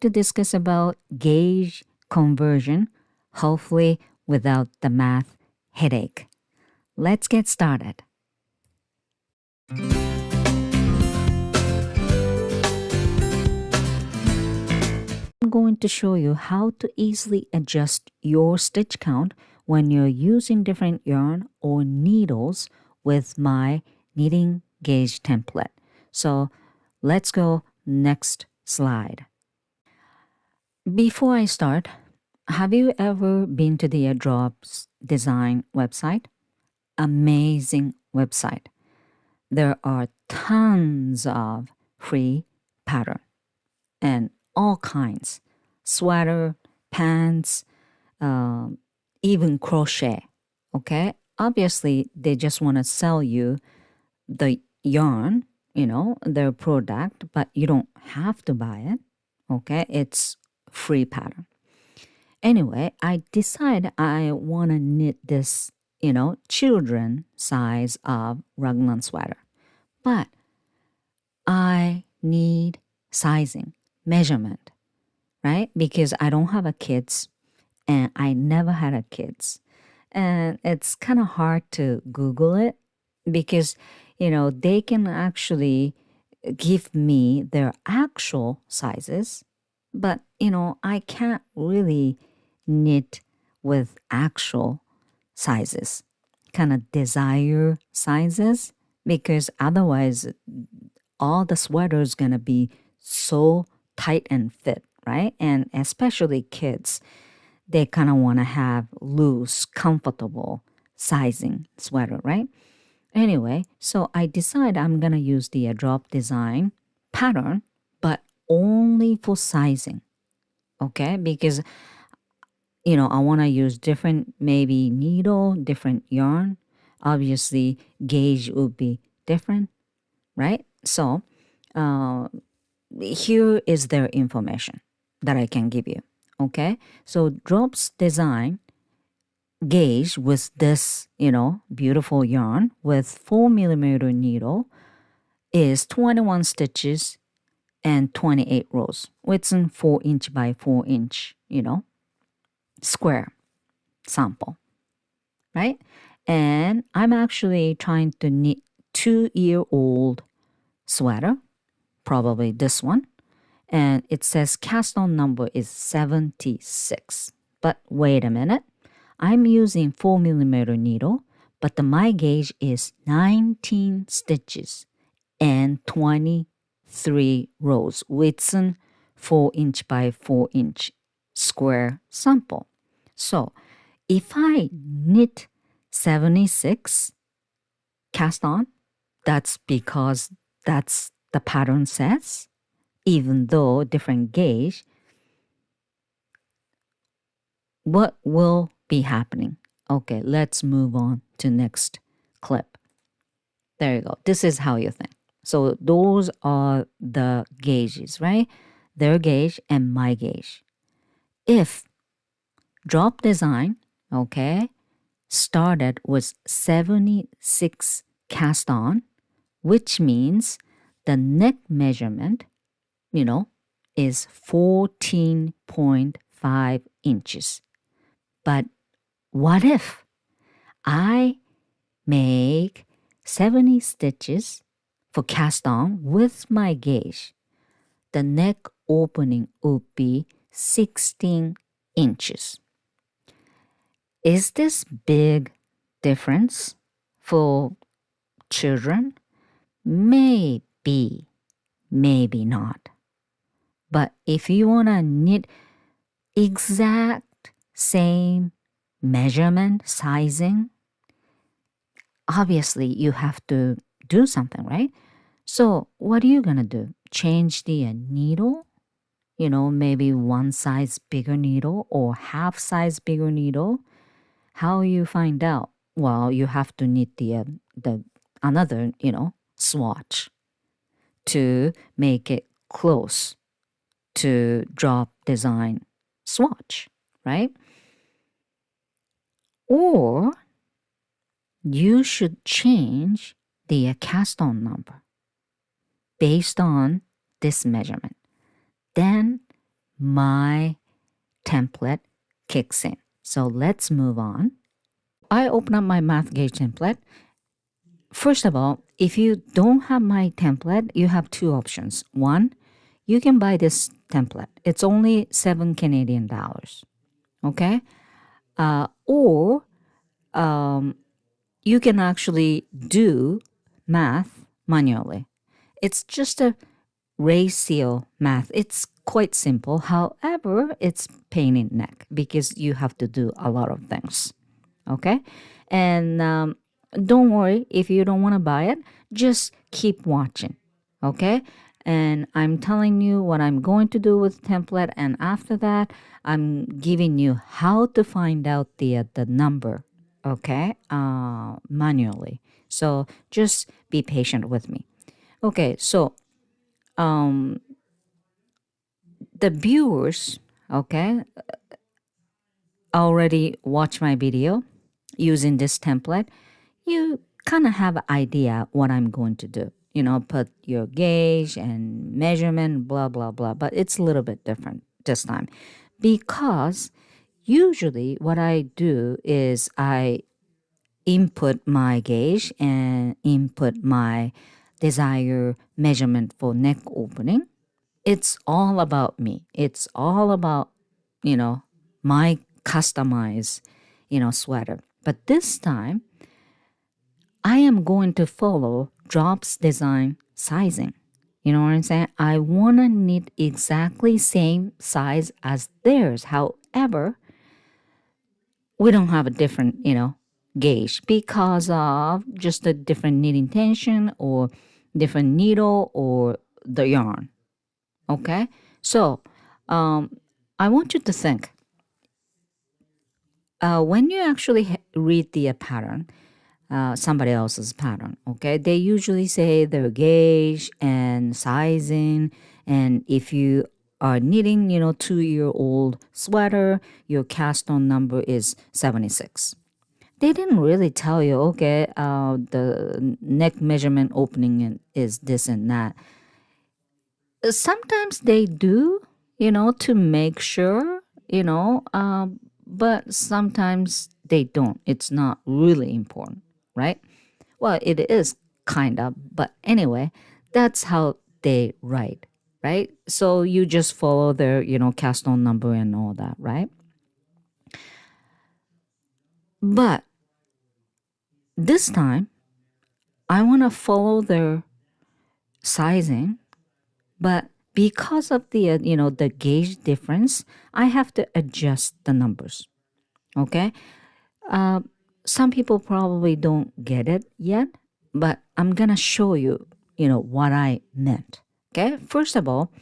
like to discuss about gauge conversion, hopefully without the math headache. Let's get started. I'm going to show you how to easily adjust your stitch count when you're using different yarn or needles with my knitting gauge template. So let's go next slide. Before I start, have you ever been to the Drops Design website? Amazing website. There are tons of free pattern and all kinds. Sweater, pants, even crochet. Okay? Obviously, they just want to sell you the yarn, their product, but you don't have to buy it. Okay? It's free pattern. Anyway, I decide I want to knit this, children size of raglan sweater. But I need sizing, measurement, right? Because I don't have a kids and I never had a kids. And it's kind of hard to Google it because, they can actually give me their actual sizes, but, I can't really knit with actual sizes, kind of desire sizes, because otherwise all the sweaters gonna be so tight and fit, right? And especially kids, they kind of want to have loose, comfortable sizing sweater, right? Anyway, so I decide I'm gonna use the Drop Design pattern, but only for sizing, okay? Because I want to use different maybe needle, different yarn. Obviously, gauge would be different, right? So here is their information that I can give you, okay? So Drops Design gauge with this, beautiful yarn with 4mm needle is 21 stitches and 28 rows. It's in 4" by 4" square sample, right? And I'm actually trying to knit 2-year-old sweater, probably this one, and it says cast on number is 76. But wait a minute, I'm using 4mm needle, but my gauge is 19 stitches and 23 rows with an 4" by 4" square sample. So if I knit 76 cast on, that's because that's the pattern says, even though different gauge, what will be happening? Okay, let's move on to next clip. There you go. This is how you think. So those are the gauges, right? Their gauge and my gauge. If Drop Design, okay, started with 76 cast on, which means the neck measurement, is 14.5 inches. But what if I make 70 stitches for cast on with my gauge? The neck opening would be 16 inches. Is this big difference for children? Maybe, maybe not. But if you want to knit exact same measurement, sizing, obviously you have to do something, right? So what are you going to do? Change the needle? Maybe one size bigger needle or half size bigger needle? How you find out? Well, you have to knit the another, swatch to make it close to Drop Design swatch, right? Or you should change the cast on number based on this measurement. Then my template kicks in. So let's move on. I open up my math gauge template. First of all, if you don't have my template, you have two options. One, you can buy this template. It's only 7 Canadian dollars. Okay? Or you can actually do math manually. It's just a ratio math. It's quite simple. However, it's pain in neck because you have to do a lot of things. Okay? And don't worry if you don't want to buy it, just keep watching. Okay? And I'm telling you what I'm going to do with template, and after that, I'm giving you how to find out the number, okay, manually. So just be patient with me. Okay, so the viewers, okay, already watch my video using this template. You kind of have an idea what I'm going to do. You know, put your gauge and measurement, blah, blah, blah. But it's a little bit different this time because usually what I do is I input my gauge and input my desired measurement for neck opening. It's all about me. It's all about, my customized, sweater. But this time, I am going to follow Drops Design sizing. You know what I'm saying? I want to knit exactly same size as theirs. However, we don't have a different, gauge because of just a different knitting tension or different needle or the yarn. Okay? So, I want you to think. When you actually read the pattern, somebody else's pattern, okay, they usually say their gauge and sizing, and if you are knitting, 2-year-old sweater, your cast on number is 76. They didn't really tell you, okay, the neck measurement opening is this and that. Sometimes they do, to make sure, but sometimes they don't. It's not really important, right? Well, it is kind of, but anyway, that's how they write, right? So you just follow their, cast on number and all that, right? But this time, I want to follow their sizing, but because of the, the gauge difference, I have to adjust the numbers, okay? Some people probably don't get it yet, but I'm going to show you, what I meant, okay? First of all,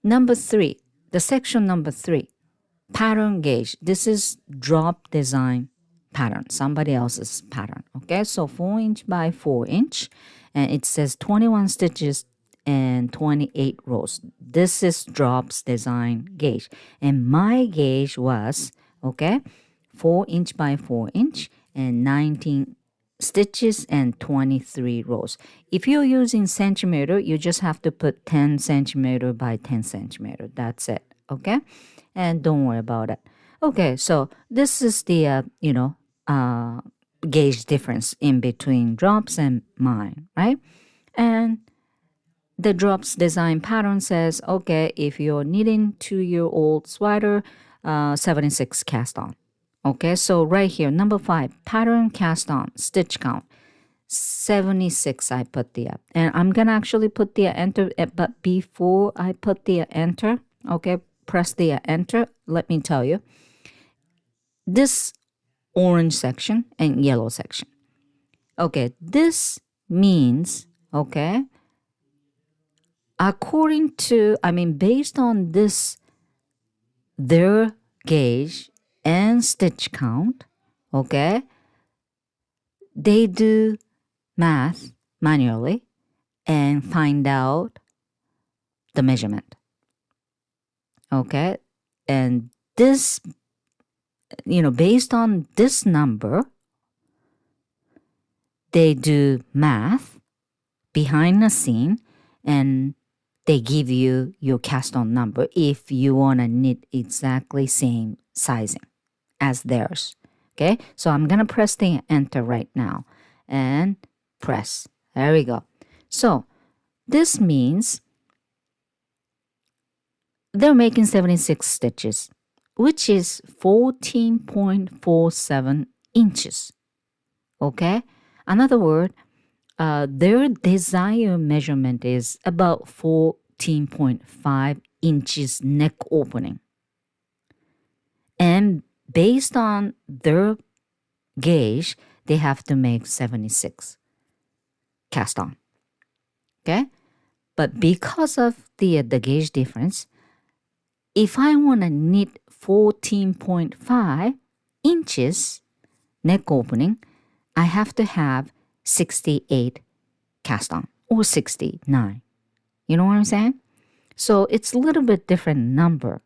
number 3, the section number 3, pattern gauge. This is drop design pattern, somebody else's pattern. Okay, so 4 inch by 4 inch, and it says 21 stitches and 28 rows. This is drops design gauge, and my gauge was 4 inch by 4 inch and 19 stitches and 23 rows. If you're using centimeter, you just have to put 10 centimeter by 10 centimeter. That's it. Okay, and don't worry about it. Okay, so this is the gauge difference in between drops and mine, right? And the drops design pattern says, okay, if you're knitting 2-year-old sweater, 76 cast on. Okay, so right here, number 5, pattern cast on, stitch count, 76 I put there. And I'm going to actually put the enter, but before I put the enter, okay, press the enter, let me tell you, this orange section and yellow section. Okay, this means, okay, according to, based on this, their gauge and stitch count, okay, they do math manually and find out the measurement. Okay, and this, based on this number, they do math behind the scene and they give you your cast on number if you want to knit exactly same sizing as theirs. Okay, so I'm gonna press the enter right now and press. There we go. So this means they're making 76 stitches, which is 14.47 inches. Okay, another word, their desired measurement is about 14.5 inches neck opening. And based on their gauge, they have to make 76 cast on. Okay? But because of the gauge difference, if I want to knit 14.5 inches neck opening, I have to have 68 cast on or 69. You know what I'm saying? So it's a little bit different number.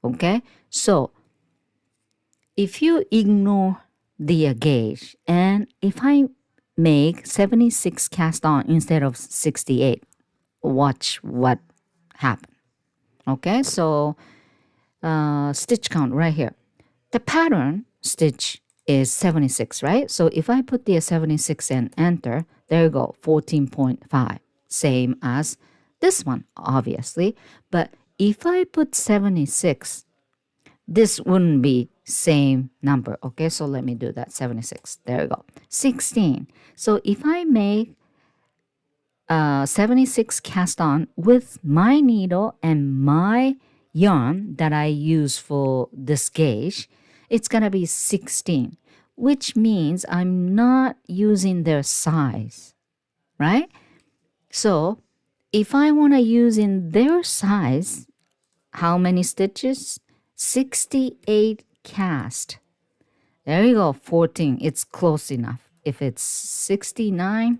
Okay? So if you ignore the gauge and if I make 76 cast on instead of 68, watch what happens. Okay, so stitch count right here. The pattern stitch is 76, right? So if I put the 76 and enter, there you go, 14.5. Same as this one, obviously. But if I put 76, this wouldn't be same number. Okay, so let me do that. 76. There you go. 16. So if I make 76 cast on with my needle and my yarn that I use for this gauge, it's gonna be 16, which means I'm not using their size, right? So if I want to use in their size, how many stitches? 68 cast. There you go, 14. It's close enough. If it's 69,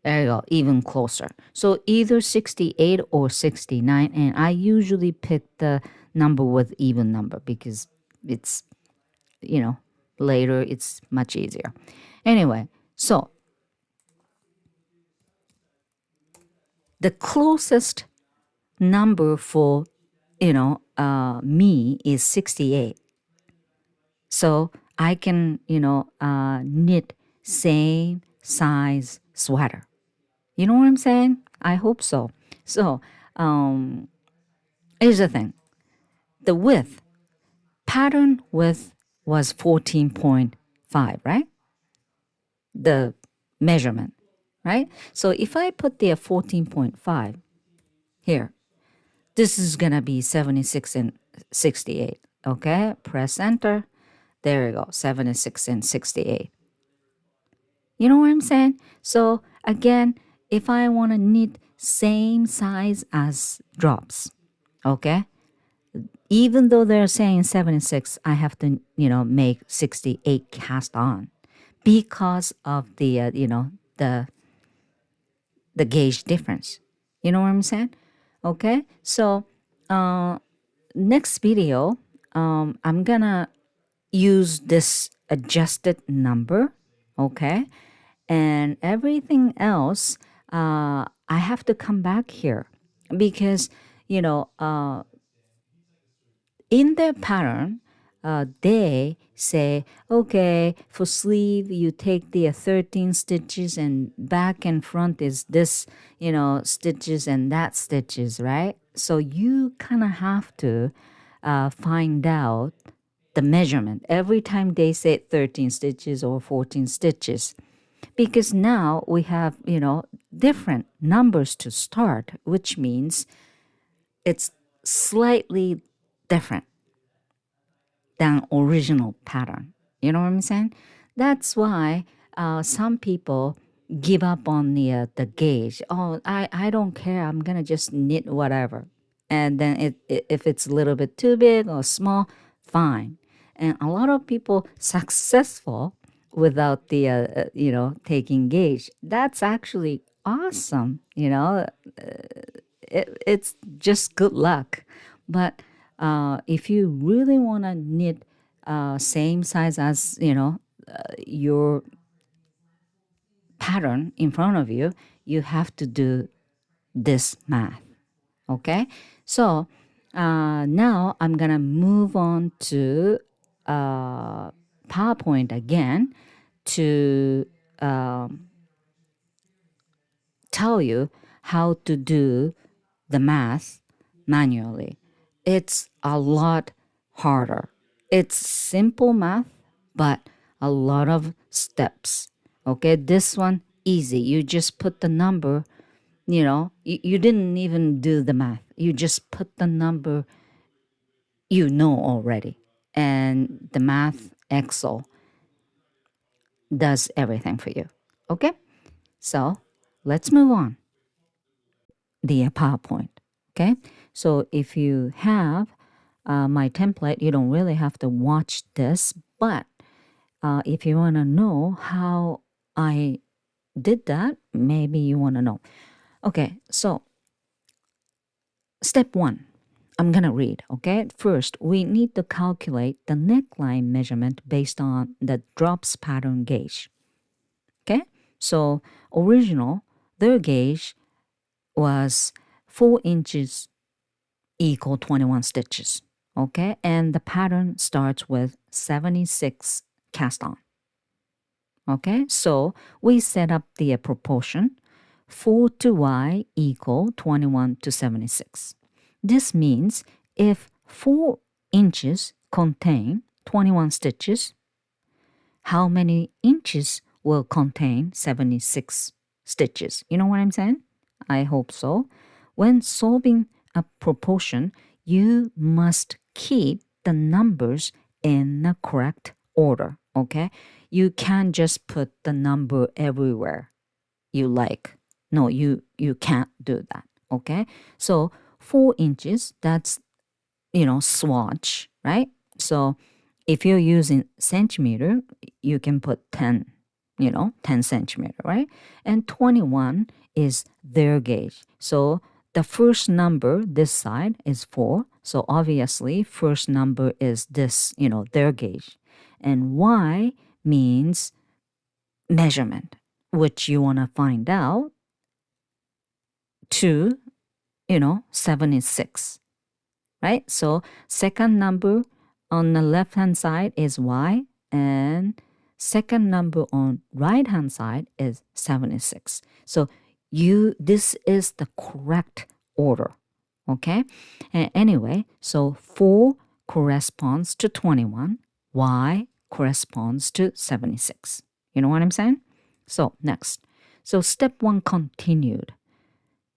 there you go, even closer. So either 68 or 69, and I usually pick the number with even number because it's, later it's much easier. Anyway, so the closest number for, me is 68. So I can, knit same size sweater. You know what I'm saying? I hope so. So here's the thing. The width, pattern width was 14.5, right? The measurement, right? So if I put there 14.5 here, this is going to be 76 and 68. Okay, press enter. There you go, 76 and 68. You know what I'm saying? So again, if I want to knit same size as drops, okay? Even though they're saying 76, I have to, make 68 cast on because of the, the gauge difference. You know what I'm saying? Okay, so next video, I'm gonna use this adjusted number, okay? And everything else, I have to come back here because, in their pattern, they say, okay, for sleeve, you take the 13 stitches and back and front is this, stitches and that stitches, right? So you kind of have to find out the measurement every time they say 13 stitches or 14 stitches. Because now we have, different numbers to start, which means it's slightly different than original pattern. You know what I'm saying? That's why some people give up on the gauge. Oh, I don't care. I'm gonna just knit whatever, and then if it's a little bit too big or small, fine. And a lot of people successful without the taking gauge. That's actually awesome. It's just good luck. But if you really want to knit same size as your pattern in front of you, you have to do this math. Okay, so now I'm gonna move on to PowerPoint again to tell you how to do the math manually. It's a lot harder. It's simple math, but a lot of steps. Okay, this one easy. You just put the number, you didn't even do the math. You just put the number you know already. And the math Excel does everything for you. Okay, so let's move on. The PowerPoint. Okay, so if you have my template, you don't really have to watch this, but if you want to know how I did that, maybe you want to know. Okay, so step one, I'm going to read, okay? First, we need to calculate the neckline measurement based on the drops pattern gauge. Okay, so original, their gauge was 4 inches equal 21 stitches. Okay, and the pattern starts with 76 cast on. Okay, so we set up the proportion 4 to y equal 21 to 76. This means if 4 inches contain 21 stitches, how many inches will contain 76 stitches? You know what I'm saying? I hope so. When solving a proportion, you must keep the numbers in the correct order, okay? You can't just put the number everywhere you like. No, you can't do that, okay? So 4 inches, that's, swatch, right? So if you're using centimeter, you can put 10, 10 centimeter, right? And 21 is their gauge. So the first number this side is 4. So obviously, first number is this, their gauge. And Y means measurement, which you want to find out to, 76, right? So second number on the left-hand side is Y, and second number on right-hand side is 76. So this is the correct order, okay? And anyway, so 4 corresponds to 21, Y corresponds to 76. You know what I'm saying? So next. So step 1 continued.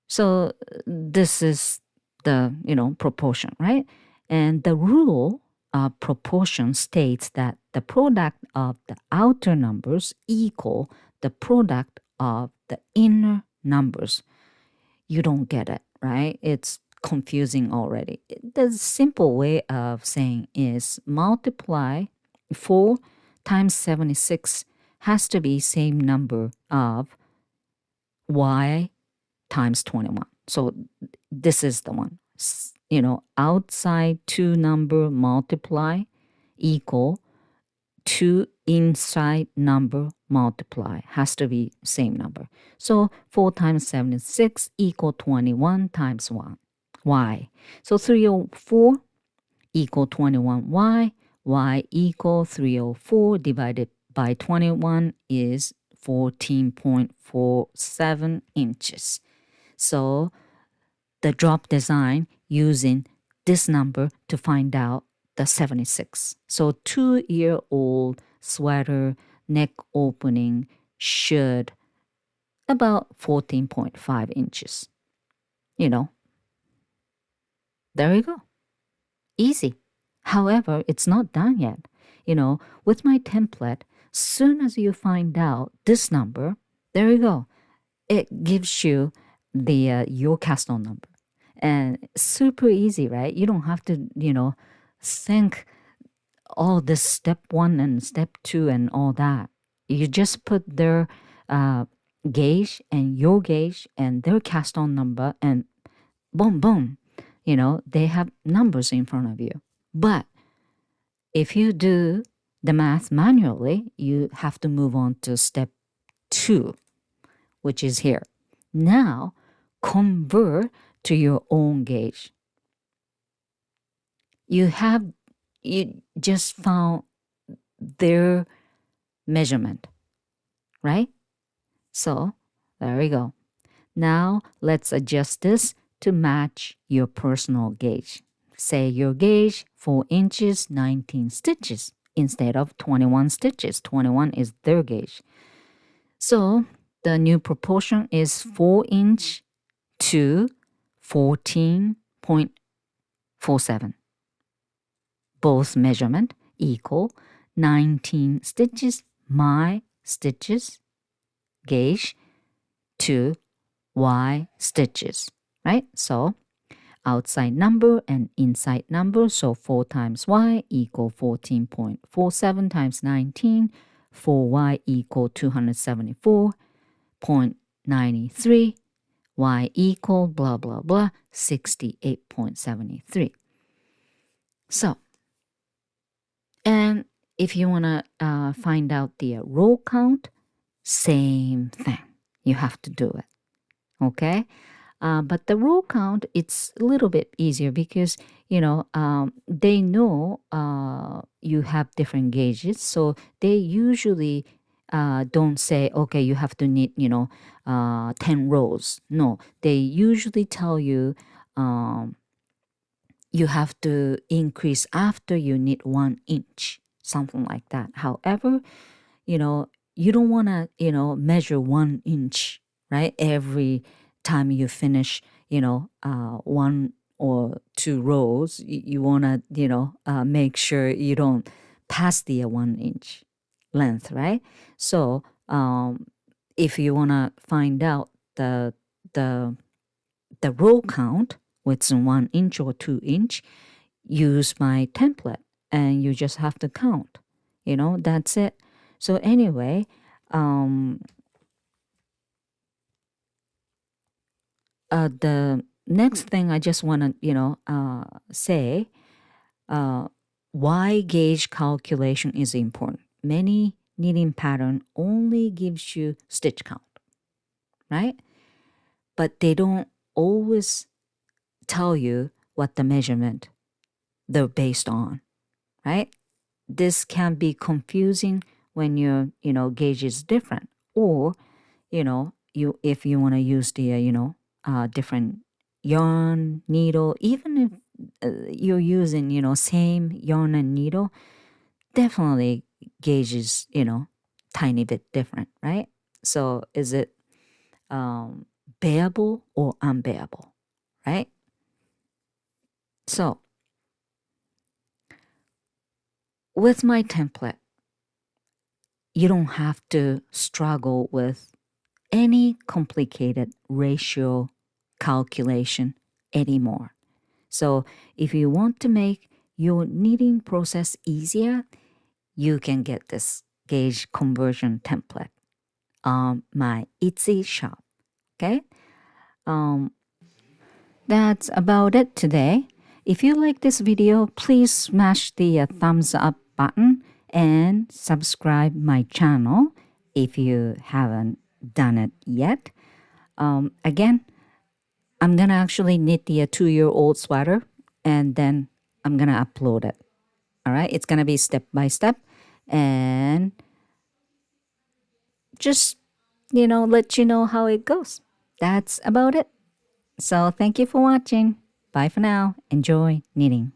So this is the, proportion, right? And the rule of proportion states that the product of the outer numbers equal the product of the inner numbers. You don't get it, right? It's confusing already. The simple way of saying is multiply 4 times 76 has to be same number of y times 21. So this is the one. Outside 2 number multiply equal 2 inside number multiply has to be same number. So 4 times 76 equal 21 times 1. Y. So 304 equal 21y. Y equal 304 divided by 21 is 14.47 inches. So the drop design using this number to find out the 76. So 2-year-old sweater neck opening should about 14.5 inches. There you go. Easy. However, it's not done yet. With my template, soon as you find out this number, there you go. It gives you the your cast on number. And super easy, right? You don't have to, think all this step 1 and step 2 and all that. You just put their gauge and your gauge and their cast on number and boom, boom. They have numbers in front of you. But if you do the math manually, you have to move on to step 2, which is here. Now, convert to your own gauge. You just found their measurement, right? So there we go. Now let's adjust this to match your personal gauge. Say your gauge 4 inches, 19 stitches instead of 21 stitches. 21 is their gauge. So the new proportion is 4 inch to 14.47. Both measurement equal 19 stitches, my stitches, gauge, to Y stitches, right? So outside number and inside number, so 4 times Y equal 14.47 times 19, 4Y equal 274.93, Y equal blah, blah, blah, 68.73. So, and if you want to find out the row count, same thing. You have to do it. Okay? But the row count, it's a little bit easier because, they know you have different gauges. So they usually don't say, okay, you have to knit, 10 rows. No, they usually tell you you have to increase after you knit 1 inch, something like that. However, you don't want to, measure 1 inch, right? Every time you finish, 1 or 2 rows, you want to, make sure you don't pass the 1 inch length, right? So if you want to find out the row count within 1 inch or 2 inch, use my template and you just have to count. That's it. So anyway, the next thing I just want to, say, why gauge calculation is important. Many knitting pattern only gives you stitch count, right? But they don't always tell you what the measurement they're based on, right? This can be confusing when your, gauge is different, or, if you want to use the, different yarn, needle, even if you're using, same yarn and needle, definitely gauge is, tiny bit different, right? So is it bearable or unbearable, right? So with my template, you don't have to struggle with any complicated ratio calculation anymore. So if you want to make your knitting process easier, you can get this gauge conversion template on my Etsy shop. Okay? That's about it today. If you like this video, please smash the thumbs up button and subscribe my channel if you haven't done it yet. Again, I'm gonna actually knit the 2-year-old sweater and then I'm gonna upload it. All right, it's gonna be step by step and just let you know how it goes. That's about it. So thank you for watching. Bye for now. Enjoy knitting.